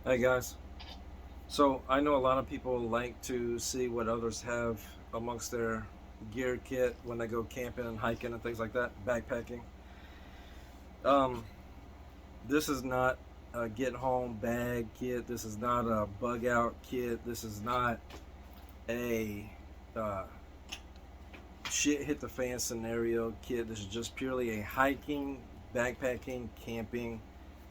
Hey guys, so I know a lot of people like to see what others have amongst their gear kit when they go camping and hiking and things like that, backpacking. Um, this is not a get home bag kit. This is not a bug out kit. This is not a uh, shit hit the fan scenario kit. This is just purely a hiking, backpacking, camping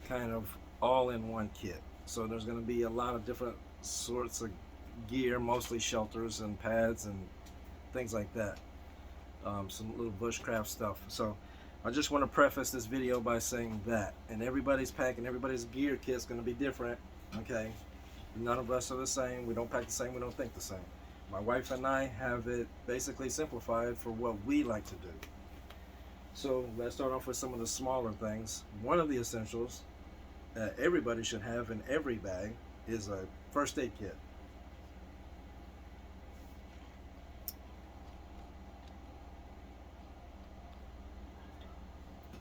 kind of all in one kit. So there's going to be a lot of different sorts of gear, mostly shelters and pads and things like that. Some little bushcraft stuff. So I just want to preface this video by saying that. And everybody's packing, everybody's gear kit is going to be different. Okay? None of us are the same. We don't pack the same. We don't think the same. My wife and I have it basically simplified for what we like to do. So let's start off with some of the smaller things. One of the essentials everybody should have in every bag is a first aid kit.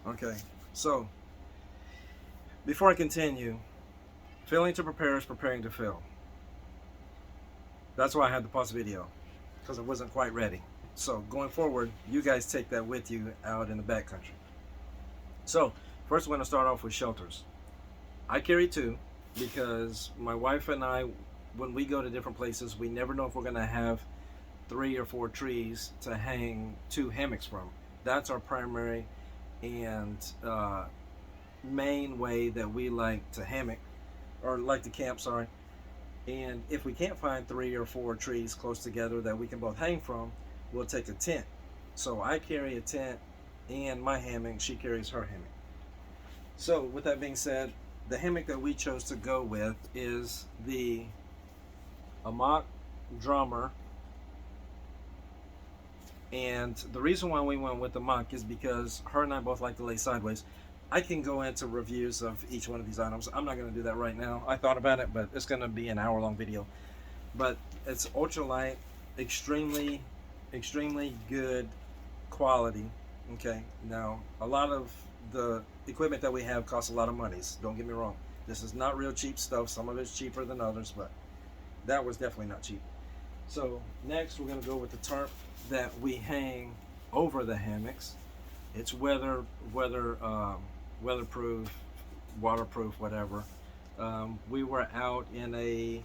Okay, so before I continue, failing to prepare is preparing to fail. That's why I had to pause the video, because I wasn't quite ready. So going forward, you guys take that with you out in the backcountry. So first, we're going to start off with shelters. I carry two because my wife and I, when we go to different places, we never know if we're going to have 3 or 4 trees to hang 2 hammocks from. That's our primary and main way that we like to hammock or like to camp. Sorry. And if we can't find 3 or 4 trees close together that we can both hang from, we'll take a tent. So I carry a tent and my hammock. She carries her hammock. So with that being said, the hammock that we chose to go with is the Amok Drummer. And the reason why we went with the Amok is because her and I both like to lay sideways. I can go into reviews of each one of these items. I'm not going to do that right now. I thought about it, but it's going to be an hour-long video. But it's ultralight, extremely, extremely good quality. Okay, now a lot of the equipment that we have costs a lot of monies. Don't get me wrong. This is not real cheap stuff. Some of it's cheaper than others, but that was definitely not cheap. So next, we're going to go with the tarp that we hang over the hammocks. It's weatherproof, waterproof, whatever. We were out in a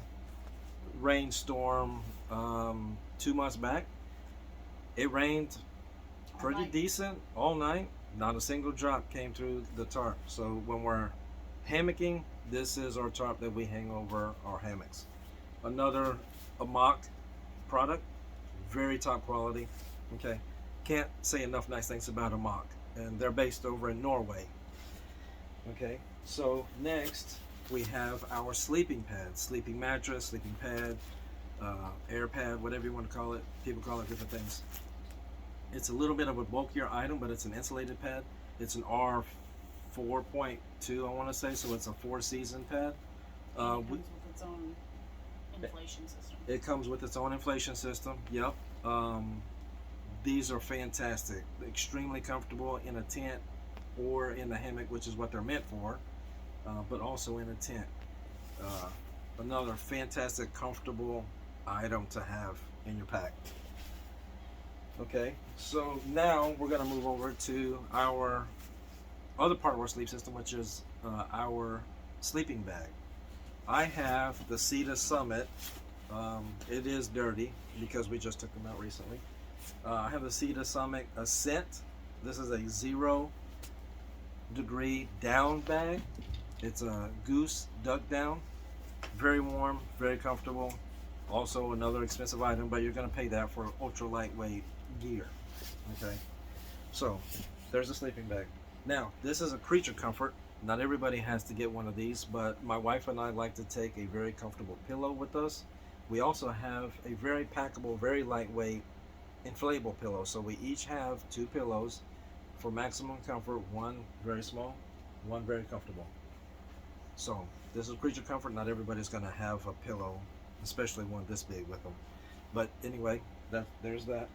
rainstorm 2 months back. It rained pretty decent all night. Not a single drop came through the tarp. So when we're hammocking, this is our tarp that we hang over our hammocks. Another Amok product, very top quality. Okay, can't say enough nice things about Amok, and they're based over in Norway. Okay, so next we have our sleeping pad, sleeping mattress, sleeping pad, air pad, whatever you want to call it. People call it different things. It's a little bit of a bulkier item, but it's an insulated pad. It's an R4.2, I want to say, so it's a 4-season pad. It comes with its own inflation system. It comes with its own inflation system. Yep. These are fantastic. Extremely comfortable in a tent or in the hammock, which is what they're meant for, but also in a tent. Uh, Another fantastic, comfortable item to have in your pack. Okay, so now we're going to move over to our other part of our sleep system, which is our sleeping bag. I have the Cedar Summit. It is dirty because we just took them out recently. I have the Cedar Summit Ascent. This is a 0-degree down bag. It's a goose duck down. Very warm, very comfortable. Also another expensive item, but you're going to pay that for ultra lightweight gear. Okay, so there's a sleeping bag. Now this is a creature comfort. Not everybody has to get one of these, but my wife and I like to take a very comfortable pillow with us. We also have a very packable, very lightweight inflatable pillow. So we each have 2 pillows for maximum comfort. One very small, one very comfortable. So this is creature comfort. Not everybody's going to have a pillow, especially one this big with them. But anyway, there's that.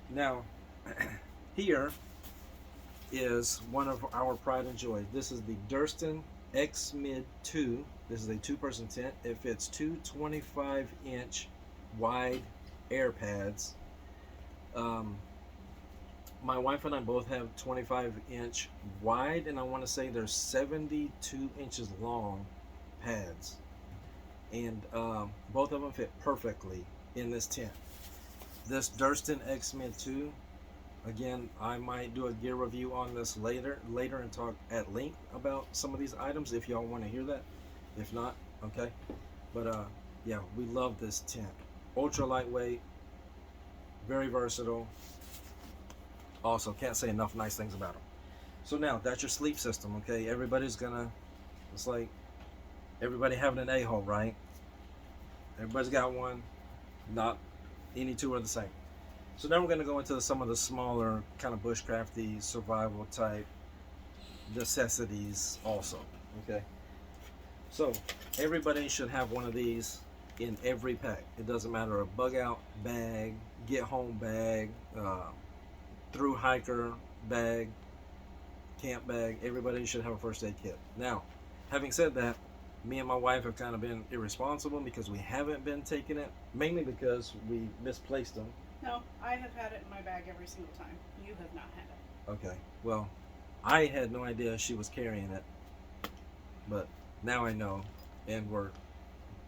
Now, here is one of our pride and joy. This is the Durston X Mid 2. This is a two-person tent. It fits two 25-inch wide air pads. Um, my wife and I both have 25-inch wide, and I want to say they're 72 inches long pads. And both of them fit perfectly in this tent. This Durston X Mid 2, again, I might do a gear review on this later and talk at length about some of these items if y'all want to hear that. If not, okay. But yeah, we love this tent. Ultra lightweight, very versatile. Also, can't say enough nice things about them. So now, that's your sleep system, okay? Everybody's gonna, it's like everybody having an a-hole, right? Everybody's got one. Not any two are the same. So now we're going to go into some of the smaller kind of bushcrafty survival type necessities also. Okay. So everybody should have one of these in every pack. It doesn't matter, a bug out bag, get home bag, through hiker bag, camp bag. Everybody should have a first aid kit. Now, having said that, me and my wife have kind of been irresponsible because we haven't been taking it, mainly because we misplaced them. No, I have had it in my bag every single time. You have not had it. Okay, well, I had no idea she was carrying it, but now I know, and we're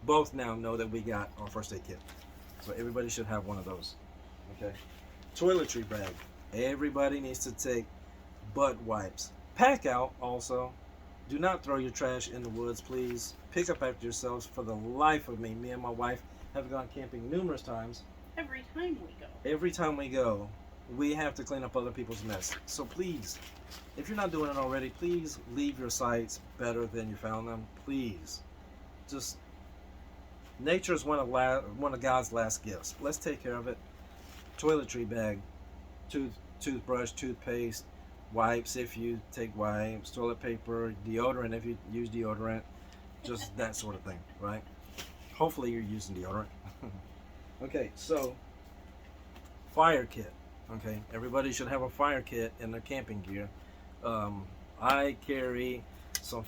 both now know that we got our first aid kit. So everybody should have one of those. Okay, toiletry bag. Everybody needs to take butt wipes. Pack out also. Do not throw your trash in the woods, please. Pick up after yourselves. For the life of me, me and my wife have gone camping numerous times. Every time we go. Every time we go, we have to clean up other people's mess. So please, if you're not doing it already, please leave your sites better than you found them. Please. Just, nature is one of God's last gifts. Let's take care of it. Toiletry bag, toothbrush, toothpaste, wipes if you take wipes, toilet paper, deodorant if you use deodorant, just that sort of thing, right? Hopefully you're using deodorant. Okay, so fire kit. Okay, everybody should have a fire kit in their camping gear. I carry some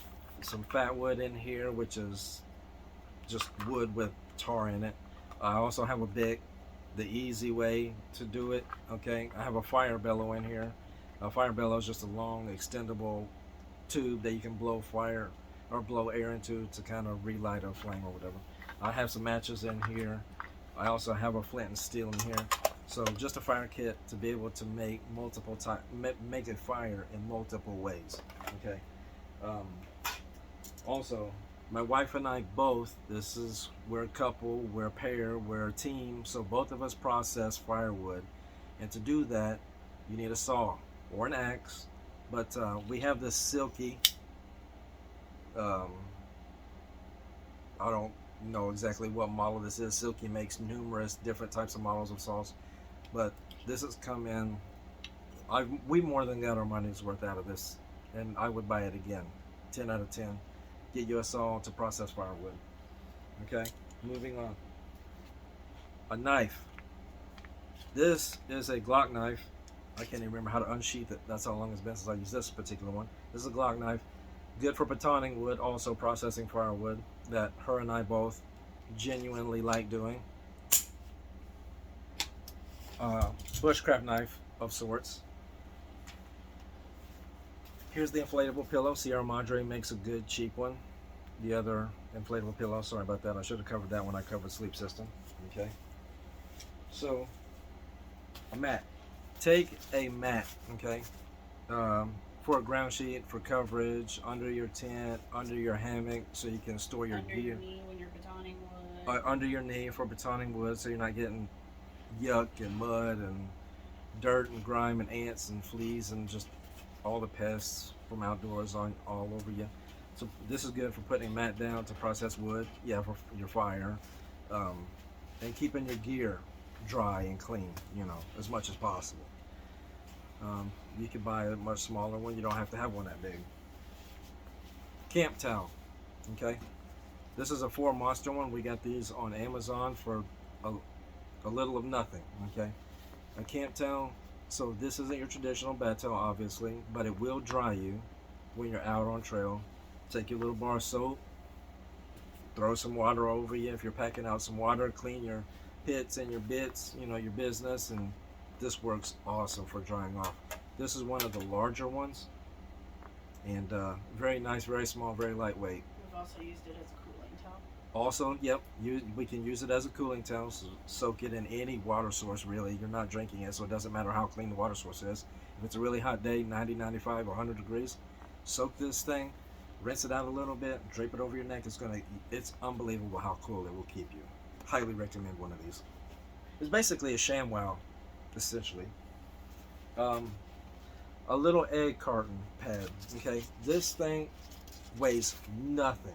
fat wood in here, which is just wood with tar in it. I also have a Bic, the easy way to do it. Okay, I have a fire bellow in here. A fire bellow is just a long extendable tube that you can blow fire or blow air into to kind of relight a flame or whatever. I have some matches in here. I also have a flint and steel in here. So just a fire kit to be able to make make a fire in multiple ways. Okay. Also, my wife and I both, we're a couple, we're a pair, we're a team, so both of us process firewood. And to do that, you need a saw or an axe. But we have this silky, I don't know exactly what model this is. Silky makes numerous different types of models of saws. But this has come in, we more than got our money's worth out of this. And I would buy it again, 10 out of 10. Get you a saw to process firewood. Okay, moving on. A knife. This is a Glock knife. I can't even remember how to unsheath it. That's how long it's been since I used this particular one. This is a Glock knife. Good for batoning wood, also processing firewood, that her and I both genuinely like doing. Bushcraft knife of sorts. Here's the inflatable pillow. Sierra Madre makes a good cheap one. The other inflatable pillow, sorry about that. I should have covered that when I covered sleep system. Okay. So, a mat. Take a mat, okay, for a ground sheet, for coverage, under your tent, under your hammock, so you can store your under gear. Your knee when you're batoning wood. Under your knee for batoning wood, so you're not getting yuck and mud and dirt and grime and ants and fleas and just all the pests from outdoors all over you. So this is good for putting a mat down to process wood, yeah, for your fire, and keeping your gear dry and clean, you know, as much as possible. You can buy a much smaller one. You don't have to have one that big. Camp towel, okay? This is a 4 monster one. We got these on Amazon for a little of nothing, okay? A camp towel. So this isn't your traditional bed towel, obviously, but it will dry you when you're out on trail. Take your little bar of soap, throw some water over you if you're packing out some water, clean your pits and your bits, you know, your business, and this works awesome for drying off. This is one of the larger ones, and very nice, very small, very lightweight. We've also used it as a cooling towel. Also, yep, we can use it as a cooling towel, so soak it in any water source, really. You're not drinking it, so it doesn't matter how clean the water source is. If it's a really hot day, 90, 95, or 100 degrees, soak this thing, rinse it out a little bit, drape it over your neck. It's unbelievable how cool it will keep you. Highly recommend one of these. It's basically a ShamWow, essentially. A little egg carton pad, okay? This thing weighs nothing,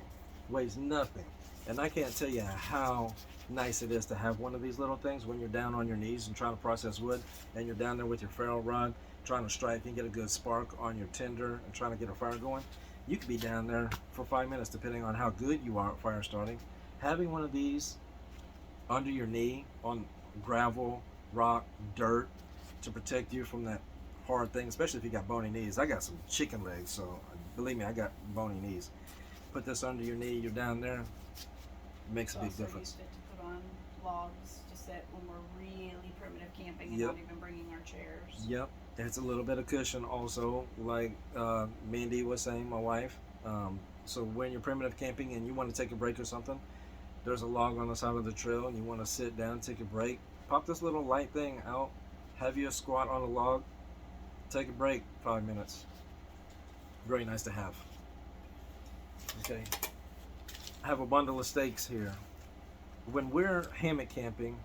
and I can't tell you how nice it is to have one of these little things when you're down on your knees and trying to process wood, and you're down there with your ferro rod trying to strike and get a good spark on your tinder and trying to get a fire going. You could be down there for 5 minutes depending on how good you are at fire starting. Having one of these under your knee on gravel, rock, dirt to protect you from that hard thing, especially if you got bony knees. I got some chicken legs, so believe me, I got bony knees. Put this under your knee, you're down there, makes a big difference. Used it to put on logs to sit when we're really primitive camping and Yep. not even bringing our chairs. Yep, it's a little bit of cushion also, like Mandy was saying, my wife. So when you're primitive camping and you want to take a break or something, there's a log on the side of the trail and you want to sit down, take a break, pop this little light thing out, have you a squat on a log, take a break, 5 minutes. Very nice to have. Okay, I have a bundle of stakes here. When we're hammock camping,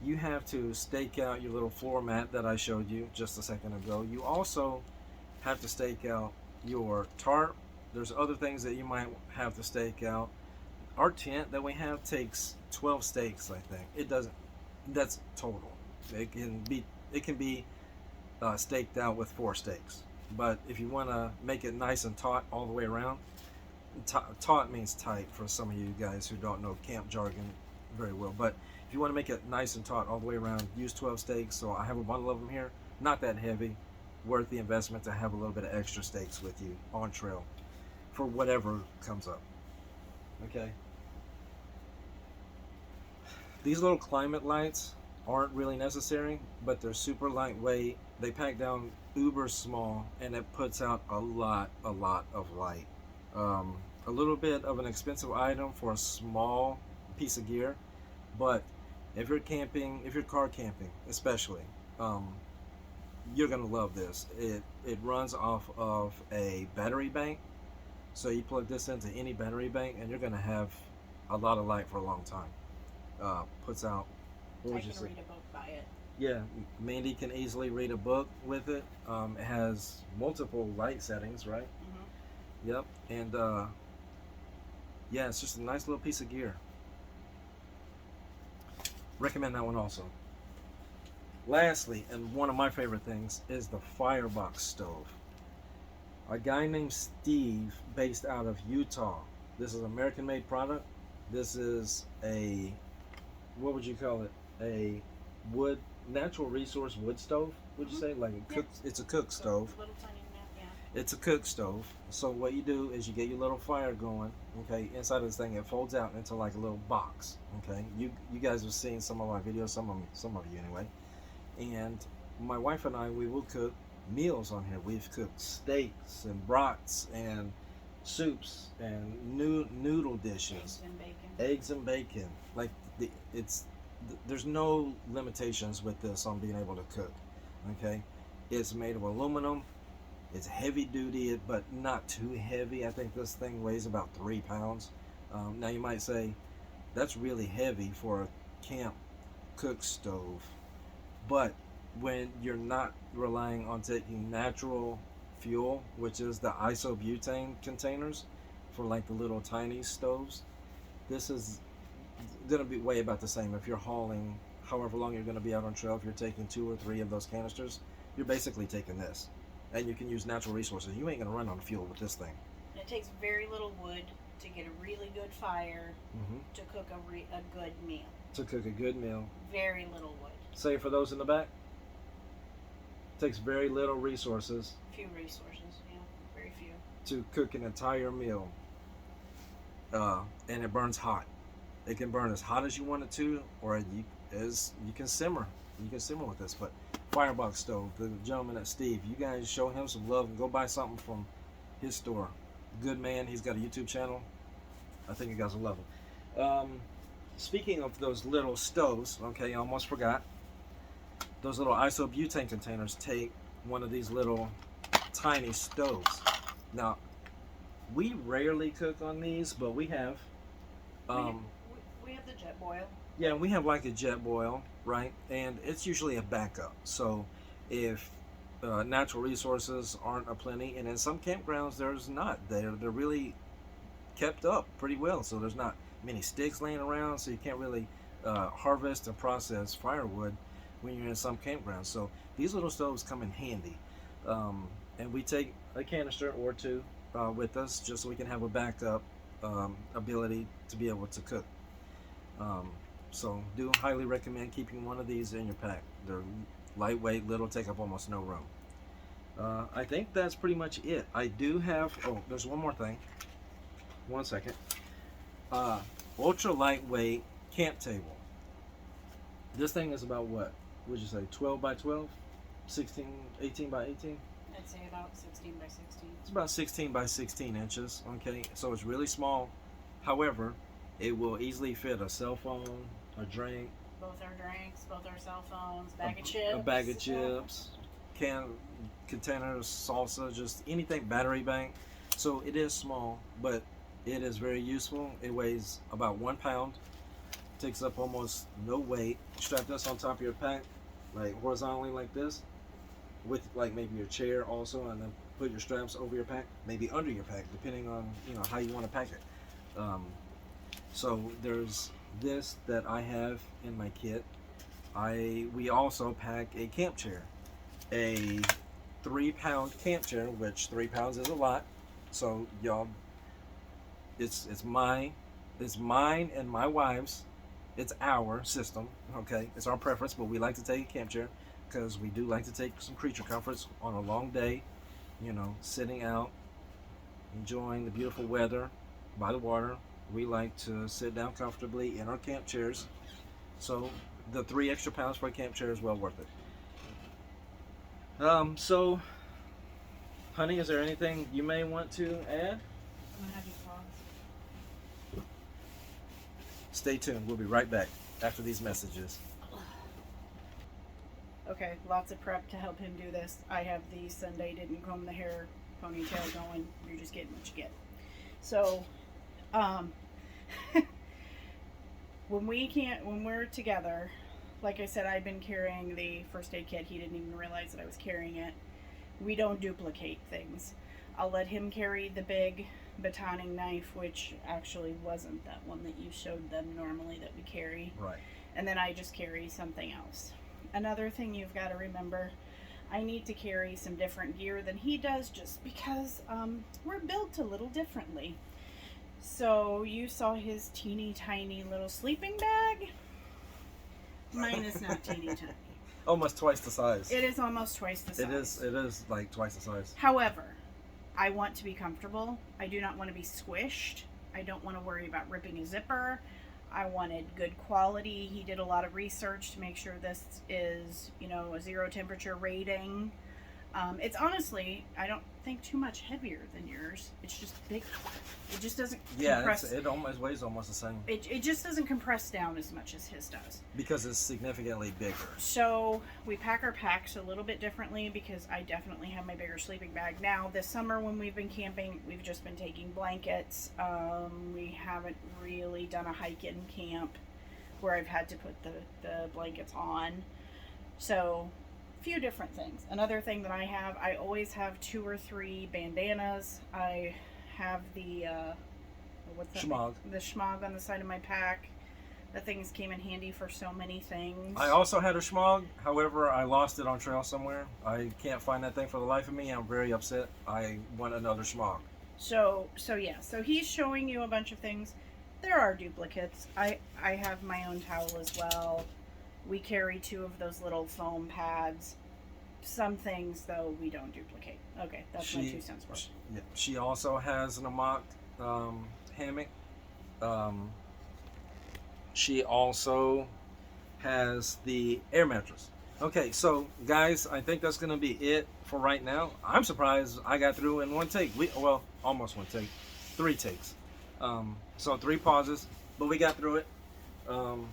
you have to stake out your little floor mat that I showed you just a second ago. You also have to stake out your tarp. There's other things that you might have to stake out. Our tent that we have takes 12 stakes, I think. It doesn't, that's total. It can be staked out with 4 stakes. But if you want to make it nice and taut all the way around, taut means tight for some of you guys who don't know camp jargon very well. But if you want to make it nice and taut all the way around, use 12 stakes. So I have a bundle of them here. Not that heavy. Worth the investment to have a little bit of extra stakes with you on trail for whatever comes up. Okay. These little climate lights aren't really necessary, but they're super lightweight. They pack down uber small, and it puts out a lot of light. A little bit of an expensive item for a small piece of gear, but if you're camping, if you're car camping especially, you're gonna love this. It runs off of a battery bank, so you plug this into any battery bank and you're gonna have a lot of light for a long time. Puts out, what I would you can say? read a book by it. Yeah, Mandy can easily read a book with it. It has multiple light settings, right? Mm-hmm. Yep, and yeah, it's just a nice little piece of gear. Recommend that one also. Lastly, and one of my favorite things, is the Firebox stove. A guy named Steve, based out of Utah. This is an American-made product. This is a, what would you call it? A wood, natural resource wood stove, would you say? Like a cook, it's a cook stove. Little tiny net, yeah. It's a cook stove. So what you do is you get your little fire going, okay? Inside of this thing, it folds out into like a little box, okay? You guys have seen some of my videos, some of you anyway. And my wife and I, we will cook meals on here. We've cooked steaks and brats and soups and noodle dishes, eggs and bacon. Like there's no limitations with this on being able to cook. Okay, it's made of aluminum. It's heavy duty, but not too heavy. I think this thing weighs about 3 pounds. Now you might say that's really heavy for a camp cook stove, but when you're not relying on taking natural fuel, which is the isobutane containers for like the little tiny stoves, this is gonna be weigh about the same. If you're hauling however long you're gonna be out on trail, if you're taking 2 or 3 of those canisters, you're basically taking this. And you can use natural resources. You ain't gonna run on fuel with this thing. And it takes very little wood to get a really good fire to cook a good meal. To cook a good meal. Very little wood. Say for those in the back, takes very little resources. Few resources, yeah, very few. to cook an entire meal, and it burns hot. It can burn as hot as you want it to, or you can simmer. You can simmer with this. But Firebox stove, the gentleman at Steve, you guys show him some love and go buy something from his store. Good man. He's got a YouTube channel. I think you guys will love him. Speaking of those little stoves, okay, I almost forgot. Those little isobutane containers take one of these little tiny stoves. Now, we rarely cook on these, but we have. We have the jet boil. Yeah, we have like a jet boil, right? And it's usually a backup. So if natural resources aren't aplenty, and in some campgrounds there's not. They're really kept up pretty well. So there's not many sticks laying around, so you can't really harvest and process firewood when you're in some campgrounds. So these little stoves come in handy. And we take a canister or two with us just so we can have a backup ability to be able to cook. So do highly recommend keeping one of these in your pack. They're lightweight, little, take up almost no room. I think that's pretty much it. I do have, there's one more thing. One second. Ultra lightweight camp table. This thing is about what? Would you say 12 by 12? 18 by 18? I'd say about 16 by 16. It's about 16 by 16 inches, okay? So it's really small. However, it will easily fit a cell phone, a drink. Both our drinks, both our cell phones, bag of chips. A bag of chips, containers, salsa, just anything, battery bank. So it is small, but it is very useful. It weighs about 1 pound. Takes up almost no weight. Strap this on top of your pack, like horizontally like this, with like maybe your chair also, and then put your straps over your pack, maybe under your pack, depending on how you want to pack it. So there's this that I have in my kit. We also pack a camp chair, a 3-pound camp chair, which 3 pounds is a lot. So y'all, it's mine and my wife's. It's our system, okay? It's our preference, but we like to take a camp chair because we do like to take some creature comforts on a long day, sitting out, enjoying the beautiful weather by the water. We like to sit down comfortably in our camp chairs. So the 3 extra pounds for a camp chair is well worth it. So, honey, is there anything you may want to add? I'm gonna have you pause. Stay tuned. We'll be right back after these messages. Okay, lots of prep to help him do this. I have the Sunday didn't comb the hair ponytail going. You're just getting what you get. So, when we're together, like I said, I've been carrying the first aid kit. He didn't even realize that I was carrying it. We don't duplicate things. I'll let him carry the big batoning knife, which actually wasn't that one that you showed them normally that we carry. Right. And then I just carry something else. Another thing you've got to remember, I need to carry some different gear than he does just because we're built a little differently. So you saw his teeny tiny little sleeping bag. Mine is not teeny tiny. Almost twice the size. It is almost twice the size. It is like twice the size. However, I want to be comfortable. I do not want to be squished. I don't want to worry about ripping a zipper. I wanted good quality. He did a lot of research to make sure this is, a 0 temperature rating. It's honestly, I don't think too much heavier than yours. It's just bigger. It just doesn't compress. It almost weighs almost the same. It just doesn't compress down as much as his does. Because it's significantly bigger. So we pack our packs a little bit differently because I definitely have my bigger sleeping bag. Now, this summer when we've been camping, we've just been taking blankets. We haven't really done a hike in camp where I've had to put the blankets on. So few different things. Another thing that I always have 2 or 3 bandanas. I have the what's that? Schmog. The schmog on the side of my pack. The things came in handy for so many things. I also had a schmog, however I lost it on trail somewhere. I can't find that thing for the life of me. I'm very upset. I want another schmog. So he's showing you a bunch of things. There are duplicates. I have my own towel as well. We carry 2 of those little foam pads Some things though we don't duplicate. Okay, that's my 2 cents worth. Yeah, she also has an amok hammock. Um, she also has the air mattress. Okay, so guys, I think that's gonna be it for right now. I'm surprised I got through in one take. Well, almost one take, 3 takes. So 3 pauses, but we got through it. Um,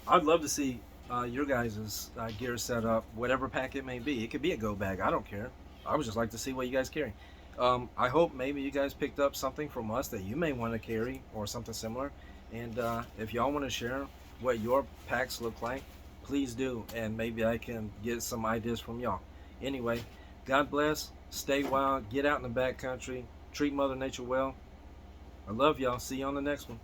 I'd love to see your guys' gear set up, whatever pack it may be. It could be a go bag. I don't care. I would just like to see what you guys carry. I hope maybe you guys picked up something from us that you may want to carry or something similar. And if y'all want to share what your packs look like, please do. And maybe I can get some ideas from y'all. Anyway, God bless. Stay wild. Get out in the backcountry. Treat Mother Nature well. I love y'all. See you on the next one.